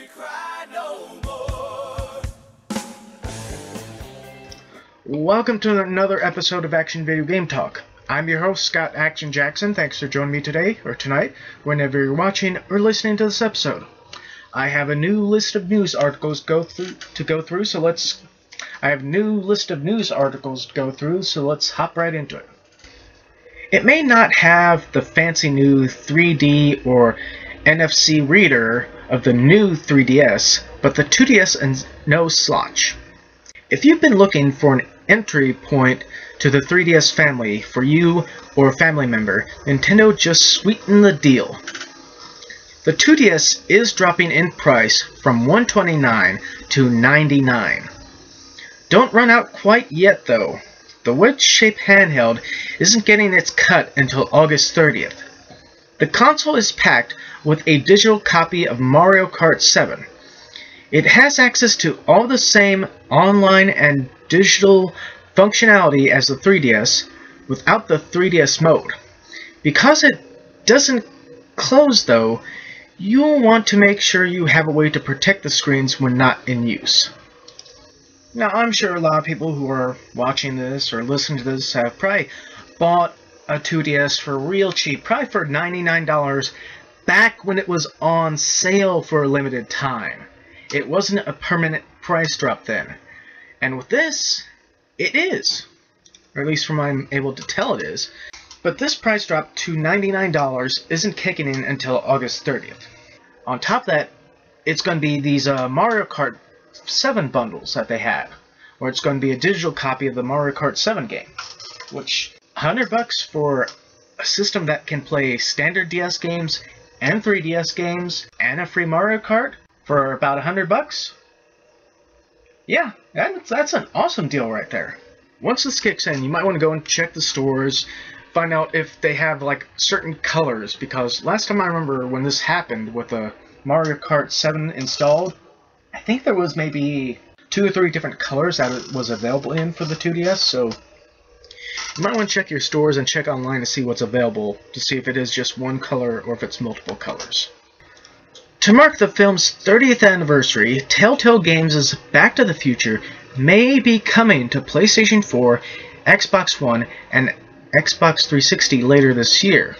you cry no more. Welcome to another episode of Action Video Game Talk. I'm your host, Scott Action Jackson. Thanks for joining me today, or tonight, whenever you're watching or listening to this episode. I have a new list of news articles to go through, so let's hop right into it. It may not have the fancy new 3D or NFC reader of the new 3DS, but the 2DS is no slouch. If you've been looking for an entry point to the 3DS family for you or a family member, Nintendo just sweetened the deal. The 2DS is dropping in price from $129 to $99. Don't run out quite yet though. The wedge-shaped handheld isn't getting its cut until August 30th. The console is packed with a digital copy of Mario Kart 7. It has access to all the same online and digital functionality as the 3DS, without the 3DS mode. Because it doesn't close though, you'll want to make sure you have a way to protect the screens when not in use. Now, I'm sure a lot of people who are watching this or listening to this have probably bought a 2DS for real cheap, probably for $99 back when it was on sale for a limited time. It wasn't a permanent price drop then. And with this, it is. Or at least from what I'm able to tell it is. But this price drop to $99 isn't kicking in until August 30th. On top of that, it's going to be these Mario Kart 7 bundles that they have, where it's going to be a digital copy of the Mario Kart 7 game, which $100 for a system that can play standard DS games and 3DS games and a free Mario Kart for about $100. Yeah, that's an awesome deal right there. Once this kicks in, you might want to go and check the stores, find out if they have like certain colors, because last time I remember when this happened with the Mario Kart 7 installed, I think there was maybe 2 or 3 different colors that it was available in for the 2DS, so you might want to check your stores and check online to see what's available, to see if it is just one color or if it's multiple colors. To mark the film's 30th anniversary, Telltale Games' Back to the Future may be coming to PlayStation 4, Xbox One, and Xbox 360 later this year.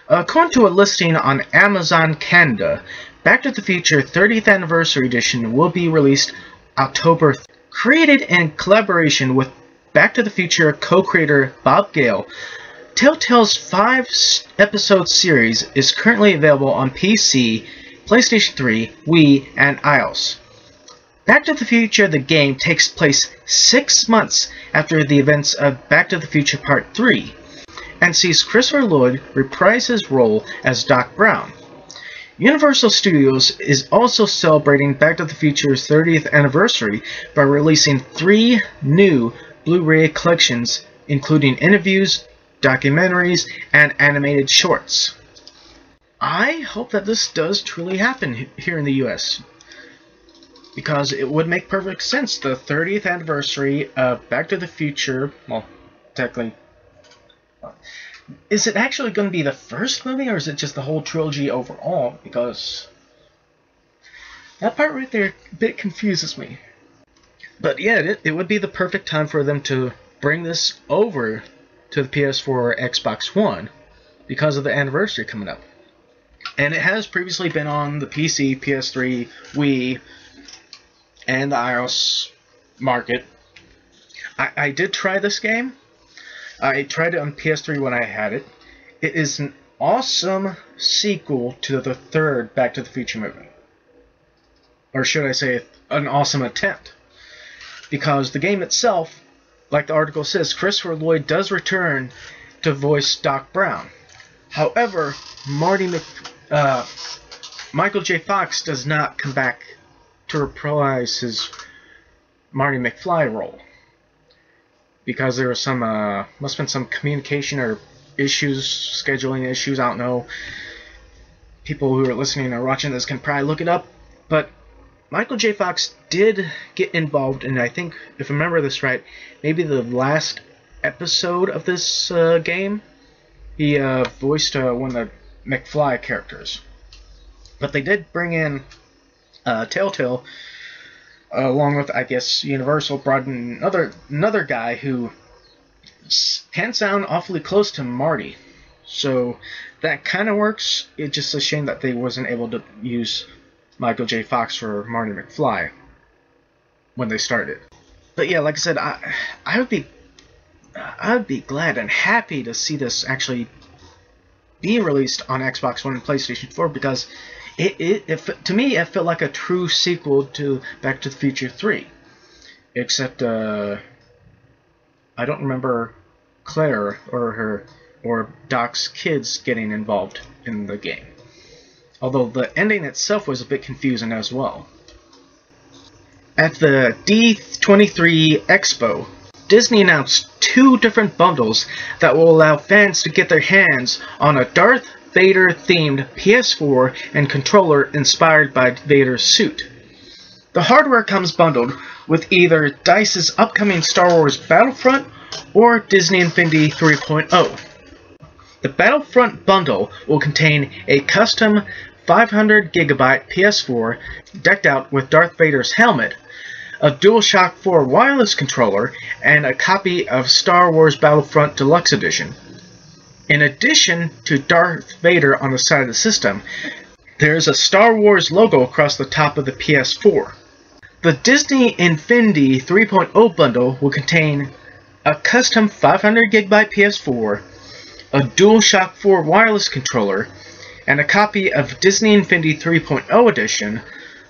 According to a listing on Amazon Canada, Back to the Future 30th Anniversary Edition will be released October 3rd. Created in collaboration with Back to the Future co-creator Bob Gale, Telltale's 5-episode series is currently available on PC, PlayStation 3, Wii, and iOS. Back to the Future the game takes place 6 months after the events of Back to the Future Part 3, and sees Christopher Lloyd reprise his role as Doc Brown. Universal Studios is also celebrating Back to the Future's 30th anniversary by releasing 3 new Blu-ray collections, including interviews, documentaries, and animated shorts. I hope that this does truly happen here in the US, because it would make perfect sense. The 30th anniversary of Back to the Future, well, technically, is it actually going to be the first movie, or is it just the whole trilogy overall? Because that part right there a bit confuses me. But yeah, it would be the perfect time for them to bring this over to the PS4 or Xbox One because of the anniversary coming up. And it has previously been on the PC, PS3, Wii, and the iOS market. I did try this game. I tried it on PS3 when I had it. It is an awesome sequel to the 3rd Back to the Future movie. Or should I say, an awesome attempt. Because the game itself, like the article says, Christopher Lloyd does return to voice Doc Brown. However, Michael J. Fox does not come back to reprise his Marty McFly role. Because there was some, must have been some communication or issues, scheduling issues, I don't know. People who are listening or watching this can probably look it up. But Michael J. Fox did get involved in, I think, if I remember this right, maybe the last episode of this game. He voiced one of the McFly characters. But they did bring in Telltale, along with, I guess, Universal, brought in another guy who hands down awfully close to Marty. So that kind of works. It's just a shame that they wasn't able to use Michael J. Fox for Marty McFly when they started. But yeah, like I said, I would be glad and happy to see this actually be released on Xbox One and PlayStation 4, because to me it felt like a true sequel to Back to the Future 3. Except I don't remember Claire or Doc's kids getting involved in the game. Although the ending itself was a bit confusing as well. At the D23 Expo, Disney announced 2 different bundles that will allow fans to get their hands on a Darth Vader themed PS4 and controller inspired by Vader's suit. The hardware comes bundled with either DICE's upcoming Star Wars Battlefront or Disney Infinity 3.0. The Battlefront bundle will contain a custom 500GB PS4 decked out with Darth Vader's helmet, a DualShock 4 wireless controller, and a copy of Star Wars Battlefront Deluxe Edition. In addition to Darth Vader on the side of the system, there is a Star Wars logo across the top of the PS4. The Disney Infinity 3.0 bundle will contain a custom 500GB PS4, a DualShock 4 wireless controller, and a copy of Disney Infinity 3.0 edition,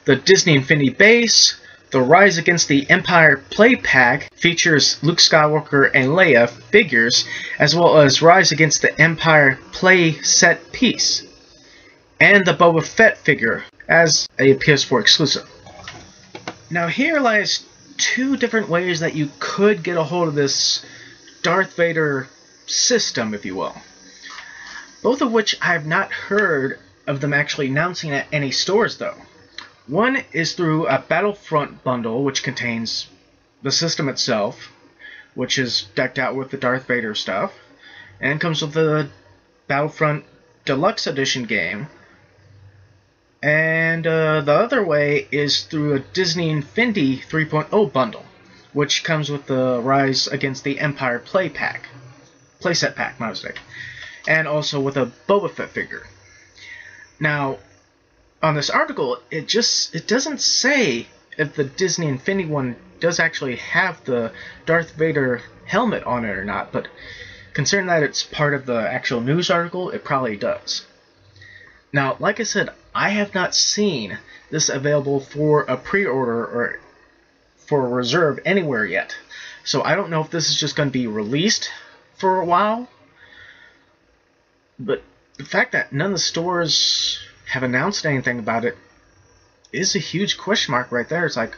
the Disney Infinity base. The Rise Against the Empire Play Pack features Luke Skywalker and Leia figures, as well as Rise Against the Empire Play Set piece, and the Boba Fett figure as a PS4 exclusive. Now here lies 2 different ways that you could get a hold of this Darth Vader system, if you will. Both of which I have not heard of them actually announcing at any stores, though. One is through a Battlefront bundle, which contains the system itself, which is decked out with the Darth Vader stuff, and comes with the Battlefront Deluxe Edition game. And the other way is through a Disney Infinity 3.0 bundle, which comes with the Rise Against the Empire playset pack, my mistake, and also with a Boba Fett figure. Now, on this article, it doesn't say if the Disney Infinity one does actually have the Darth Vader helmet on it or not, but considering that it's part of the actual news article, it probably does. Now, like I said, I have not seen this available for a pre-order or for a reserve anywhere yet, so I don't know if this is just going to be released for a while, but the fact that none of the stores have announced anything about it is a huge question mark right there. It's like,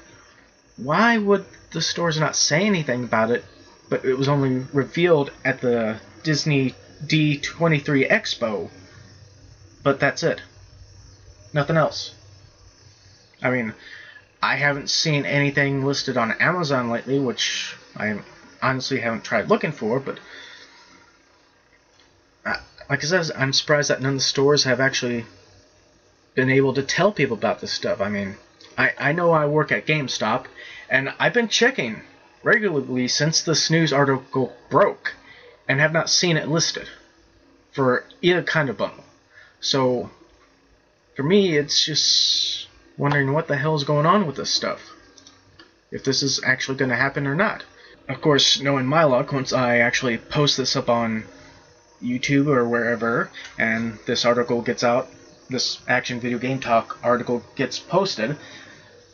why would the stores not say anything about it, but it was only revealed at the Disney D23 Expo, but that's it. Nothing else. I mean, I haven't seen anything listed on Amazon lately, which I honestly haven't tried looking for, but like I said, I'm surprised that none of the stores have actually been able to tell people about this stuff. I mean, I know I work at GameStop, and I've been checking regularly since this news article broke, and have not seen it listed for either kind of bundle. So, for me, it's just wondering what the hell is going on with this stuff. If this is actually going to happen or not. Of course, knowing my luck, once I actually post this up on YouTube or wherever, and this article gets out, this Action Video Game Talk article gets posted,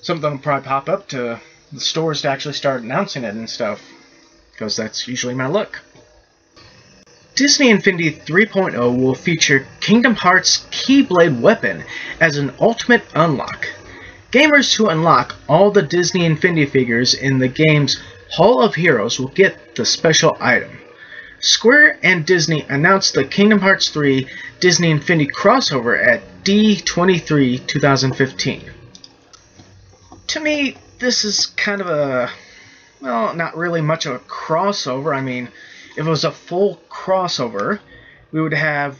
something will probably pop up to the stores to actually start announcing it and stuff, because that's usually my luck. Disney Infinity 3.0 will feature Kingdom Hearts Keyblade weapon as an ultimate unlock. Gamers who unlock all the Disney Infinity figures in the game's Hall of Heroes will get the special item. Square and Disney announced the Kingdom Hearts 3 Disney Infinity crossover at D23 2015. To me, this is kind of a, well, not really much of a crossover. I mean, if it was a full crossover, we would have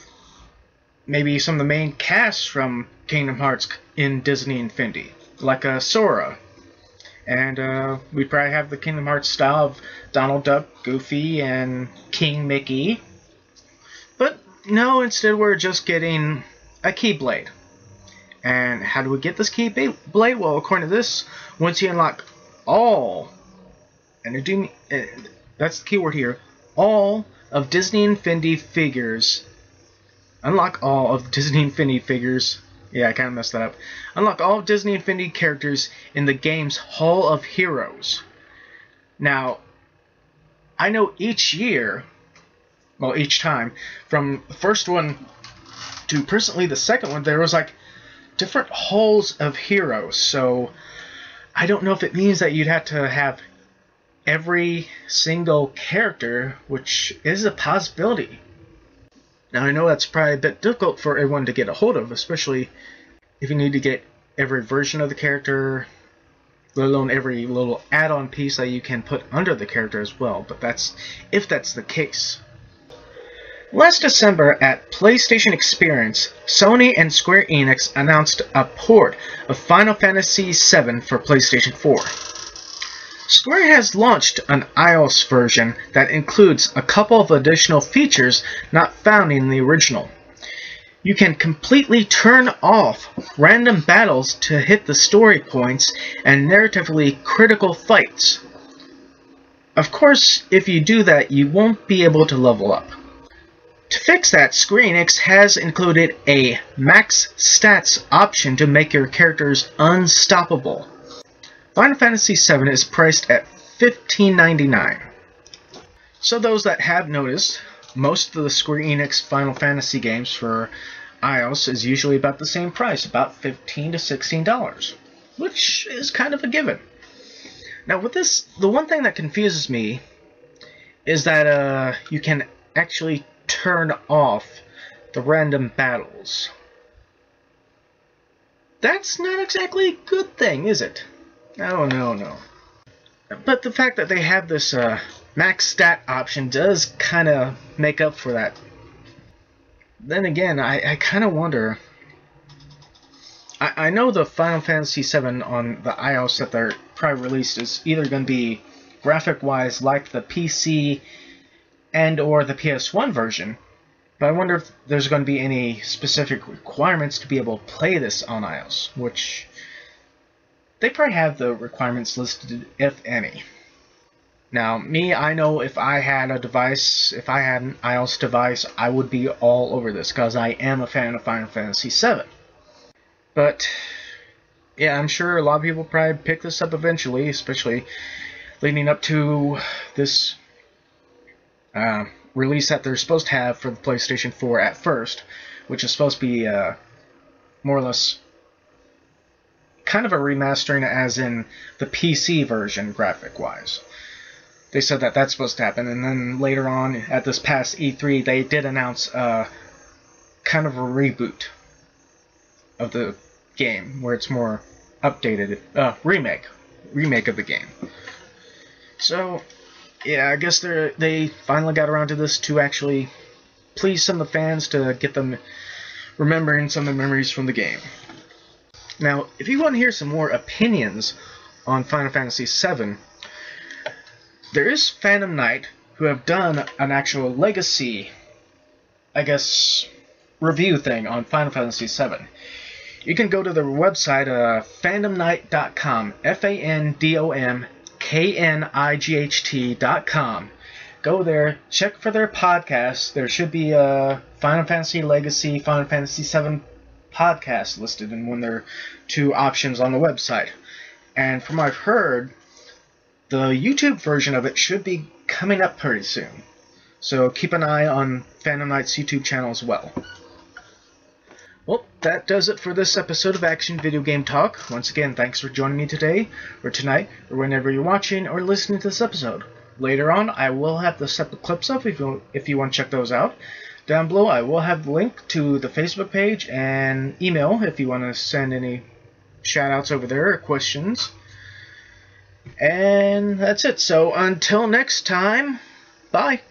maybe some of the main casts from Kingdom Hearts in Disney Infinity. like a Sora. And we'd probably have the Kingdom Hearts style of Donald Duck, Goofy, and King Mickey. But no, instead we're just getting a Keyblade. And how do we get this Keyblade? Well, according to this, once you unlock all, and that's the keyword here, all of Disney Infinity figures. Unlock all of Disney Infinity figures. Yeah, I kind of messed that up. Unlock all of Disney Infinity characters in the game's Hall of Heroes. Now, I know each year, well, each time, from the first one to presently the second one, there was like different halls of heroes. So I don't know if it means that you'd have to have every single character, which is a possibility. Now, I know that's probably a bit difficult for everyone to get a hold of, especially if you need to get every version of the character, let alone every little add-on piece that you can put under the character as well, but if that's the case. Last December at PlayStation Experience, Sony and Square Enix announced a port of Final Fantasy VII for PlayStation 4. Square has launched an iOS version that includes a couple of additional features not found in the original. You can completely turn off random battles to hit the story points and narratively critical fights. Of course, if you do that, you won't be able to level up. To fix that, Square Enix has included a max stats option to make your characters unstoppable. Final Fantasy VII is priced at $15.99. So those that have noticed, most of the Square Enix Final Fantasy games for iOS is usually about the same price, about $15 to $16, which is kind of a given. Now with this, the one thing that confuses me is that you can actually turn off the random battles. That's not exactly a good thing, is it? No. But the fact that they have this max stat option does kind of make up for that. Then again, I kind of wonder. I know the Final Fantasy VII on the iOS that they're probably released is either going to be graphic-wise like the PC and or the PS1 version, but I wonder if there's going to be any specific requirements to be able to play this on iOS, which they probably have the requirements listed, if any. Now, me, I know if I had a device, if I had an iOS device, I would be all over this, because I am a fan of Final Fantasy VII. But, yeah, I'm sure a lot of people probably pick this up eventually, especially leading up to this release that they're supposed to have for the PlayStation 4 at first, which is supposed to be more or less kind of a remastering, as in the PC version graphic-wise. They said that that's supposed to happen, and then later on at this past E3 they did announce kind of a reboot of the game, where it's more updated, remake of the game. So yeah, I guess they finally got around to this to actually please some of the fans, to get them remembering some of the memories from the game. Now, if you want to hear some more opinions on Final Fantasy VII, there is Fandom Night, who have done an actual legacy, I guess, review thing on Final Fantasy VII. You can go to their website, fandomnight.com, FANDOMKNIGHT.com. Go there, check for their podcasts. There should be a Final Fantasy Legacy, Final Fantasy VII podcast listed in one of their two options on the website. And from what I've heard, the YouTube version of it should be coming up pretty soon. So keep an eye on Fandom Night's YouTube channel as well. Well, that does it for this episode of Action Video Game Talk. Once again, thanks for joining me today, or tonight, or whenever you're watching or listening to this episode. Later on, I will have the separate clips up if you want to check those out. Down below, I will have the link to the Facebook page and email if you want to send any shout-outs over there or questions. And that's it. So until next time, bye.